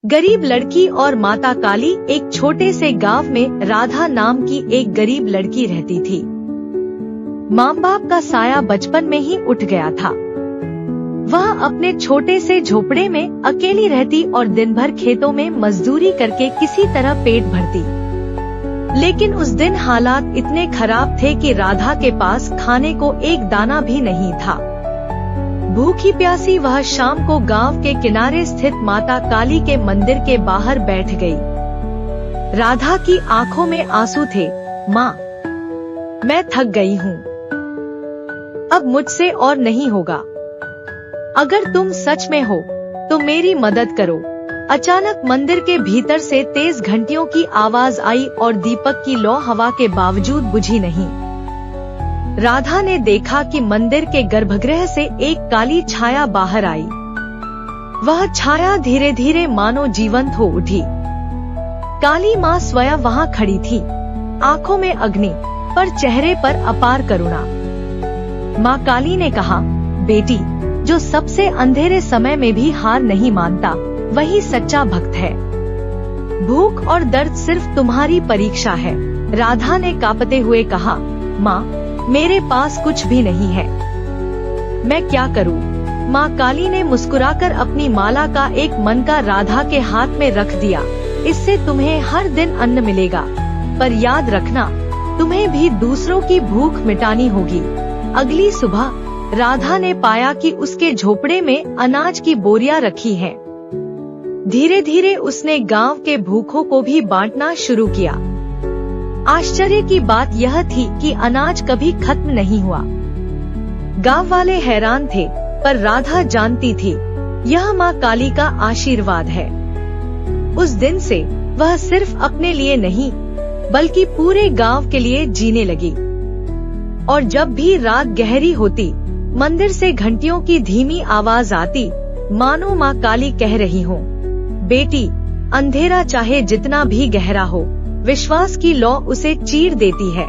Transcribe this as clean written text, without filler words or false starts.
गरीब लड़की और माता काली। एक छोटे से गांव में राधा नाम की एक गरीब लड़की रहती थी। माँ बाप का साया बचपन में ही उठ गया था। वह अपने छोटे से झोपड़े में अकेली रहती और दिन भर खेतों में मजदूरी करके किसी तरह पेट भरती। लेकिन उस दिन हालात इतने खराब थे कि राधा के पास खाने को एक दाना भी नहीं था। भूखी प्यासी वह शाम को गांव के किनारे स्थित माता काली के मंदिर के बाहर बैठ गई। राधा की आंखों में आंसू थे। माँ, मैं थक गई हूँ, अब मुझसे और नहीं होगा। अगर तुम सच में हो तो मेरी मदद करो। अचानक मंदिर के भीतर से तेज घंटियों की आवाज आई और दीपक की लौ हवा के बावजूद बुझी नहीं। राधा ने देखा कि मंदिर के गर्भगृह से एक काली छाया बाहर आई। वह छाया धीरे धीरे मानो जीवंत हो उठी। काली माँ स्वयं वहाँ खड़ी थी, आंखों में अग्नि पर चेहरे पर अपार करुणा। माँ काली ने कहा, बेटी, जो सबसे अंधेरे समय में भी हार नहीं मानता वही सच्चा भक्त है। भूख और दर्द सिर्फ तुम्हारी परीक्षा है। राधा ने कांपते हुए कहा, माँ, मेरे पास कुछ भी नहीं है, मैं क्या करूँ? माँ काली ने मुस्कुराकर अपनी माला का एक मनका राधा के हाथ में रख दिया। इससे तुम्हें हर दिन अन्न मिलेगा, पर याद रखना, तुम्हें भी दूसरों की भूख मिटानी होगी। अगली सुबह राधा ने पाया कि उसके झोपड़े में अनाज की बोरियां रखी हैं। धीरे धीरे उसने गांव के भूखों को भी बांटना शुरू किया। आश्चर्य की बात यह थी कि अनाज कभी खत्म नहीं हुआ। गांव वाले हैरान थे, पर राधा जानती थी यह माँ काली का आशीर्वाद है। उस दिन से वह सिर्फ अपने लिए नहीं बल्कि पूरे गांव के लिए जीने लगी। और जब भी रात गहरी होती, मंदिर से घंटियों की धीमी आवाज आती, मानो माँ काली कह रही हो, बेटी, अंधेरा चाहे जितना भी गहरा हो, विश्वास की लौ उसे चीर देती है।